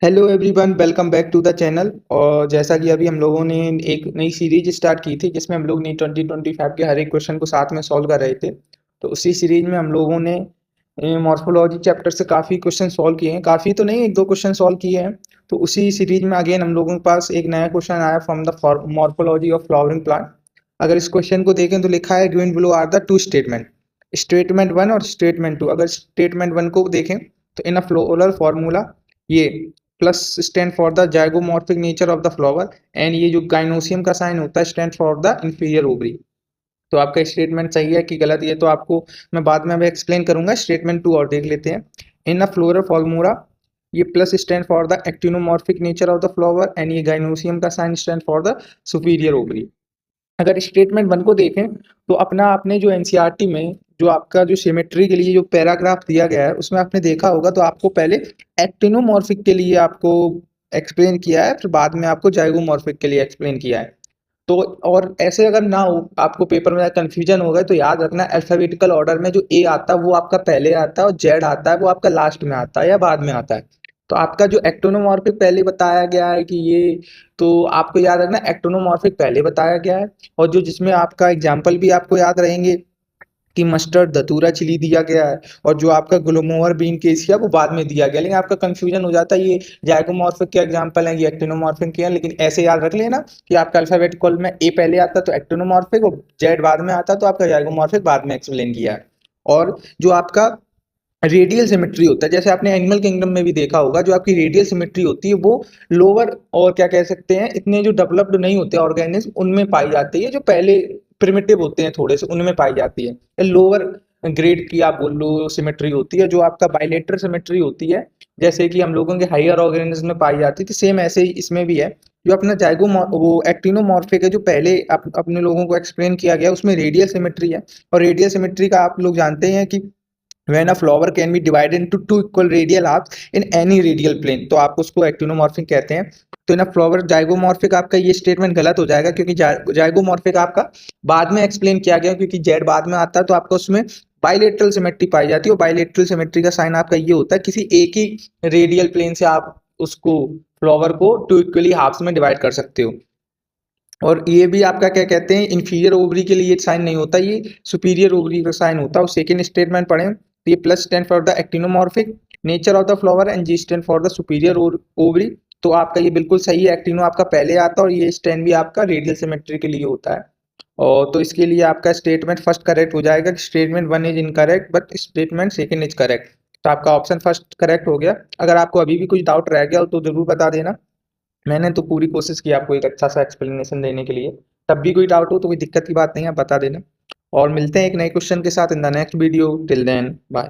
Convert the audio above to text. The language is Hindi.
Hello everyone, welcome back to the channel. और जैसा कि अभी हम लोगों ने एक नई सीरीज स्टार्ट की थी जिसमें हम लोग ने 2025 के हर एक क्वेश्चन को साथ में सॉल्व कर रहे थे। तो उसी सीरीज में हम लोगों ने मॉर्फोलॉजी चैप्टर से काफ़ी क्वेश्चन सॉल्व किए हैं। काफ़ी तो नहीं, एक दो क्वेश्चन सॉल्व किए हैं। तो उसी सीरीज में अगेन हम लोगों के पास एक नया क्वेश्चन आया from the morphology of flowering plant. अगर इस क्वेश्चन को देखें तो लिखा है given below are the two statement, statement one और स्टेटमेंट टू। अगर स्टेटमेंट वन को देखें तो इन अ फ्लोरल फार्मूला ये plus stand for the zygomorphic nature of the flower, and ये जो गाइनोसियम का साइन होता है stand for the inferior ovary. तो आपका स्टेटमेंट सही है कि गलत, ये तो आपको मैं बाद में अभी एक्सप्लेन करूंगा। स्टेटमेंट टू और देख लेते हैं। इन अ फ्लोरल फॉर्मूला ये plus stand for the actinomorphic nature of the flower, and ये गाइनोसियम का sign stand for the superior ovary. अगर स्टेटमेंट वन को देखें तो अपना आपने जो एनसीईआरटी में जो आपका जो सिमेट्री के लिए जो पैराग्राफ दिया गया है उसमें आपने देखा होगा, तो आपको पहले एक्टिनोमॉर्फिक के लिए आपको एक्सप्लेन किया है, फिर बाद में आपको जाइगोमॉर्फिक के लिए एक्सप्लेन किया है। तो और ऐसे अगर ना हो, आपको पेपर में कंफ्यूजन हो गए, तो याद रखना अल्फाबेटिकल ऑर्डर में जो ए आता है वो आपका पहले आता है और जेड आता है वो आपका लास्ट में आता है या बाद में आता है। तो आपका जो एक्टोनोमॉर्फिक पहले बताया गया है कि ये, तो आपको याद रखना एक्टोनोमॉर्फिक पहले बताया गया है। और जो जिसमें आपका एग्जाम्पल भी आपको याद रहेंगे कि मस्टर्ड धतूरा चिली दिया गया है, और जो आपका ग्लोमोवर बीन केसिया वो बाद में दिया गया। लेकिन आपका कंफ्यूजन हो जाता है, ये जाइगोमॉर्फिक के एग्जांपल है, ये एक्टिनोमॉर्फिक के हैं। लेकिन ऐसे याद रख लेना कि आपका अल्फाबेटिकल में ए पहले आता तो एक्टिनोमॉर्फिक, और जेड बाद में आता तो आपका जाइगोमॉर्फिक बाद में एक्सप्लेन किया है। और जो आपका रेडियल सिमेट्री होता है, जैसे आपने एनिमल किंगडम में भी देखा होगा, जो आपकी रेडियल सिमेट्री होती है वो लोअर, और क्या कह सकते हैं, इतने जो डेवलप्ड नहीं होते ऑर्गेनिज्म उनमें पाई जाती है, जो पहले प्रिमिटिव होते हैं थोड़े से उनमें पाई जाती है। लोअर ग्रेड की आप बोल लो सिमेट्री होती है, जो आपका बाइलेटरल सिमेट्री होती है, जैसे कि हम लोगों के हायर ऑर्गेनिज्म में पाई जाती है। तो सेम ऐसे ही इसमें भी है। जो अपना जाइगो वो एक्टिनोमॉर्फिक है, जो पहले अपने लोगों को एक्सप्लेन किया गया, उसमें रेडियल सिमेट्री है। और रेडियल सिमेट्री का आप लोग जानते हैं कि when a flower can be divided into two equal radial arcs in any radial plane, तो आप उसको एक्टिनोमॉर्फिक कहते हैं। तो इन फ्लावर जाइगोमॉर्फिक आपका ये स्टेटमेंट गलत हो जाएगा, क्योंकि जाइगोमॉर्फिक आपका बाद में एक्सप्लेन किया गया, क्योंकि जेड बाद में आता है। तो आपका उसमें बाइलेटरल सिमेट्री पाई जाती है, और बाइलेटरल सिमेट्री का साइन आपका ये होता है, किसी एक ही रेडियल प्लेन से आप उसको फ्लावर को टू इक्वली हाफ्स में डिवाइड कर सकते हो। और ये भी आपका क्या कहते हैं, इंफीरियर ओवरी के लिए साइन नहीं होता, ये सुपीरियर ओवरी का साइन होता है। और सेकेंड स्टेटमेंट पढ़ें तो ये plus stand for the actinomorphic nature of the flower, and G stand for the superior ovary. तो आपका ये बिल्कुल सही है, एक्टिनो आपका पहले आता है और ये स्टैंड भी आपका रेडियल सिमेट्री के लिए होता है। और तो इसके लिए आपका स्टेटमेंट फर्स्ट करेक्ट हो जाएगा कि statement one is incorrect but statement second is correct. तो आपका ऑप्शन फर्स्ट करेक्ट हो गया। अगर आपको अभी भी कुछ डाउट रह गया हो तो जरूर बता देना। मैंने तो पूरी कोशिश की आपको एक अच्छा सा एक्सप्लेनेशन देने के लिए। तब भी कोई डाउट हो तो कोई दिक्कत की बात नहीं है, आप बता देना। और मिलते हैं एक नए क्वेश्चन के साथ in the next video. Till then bye.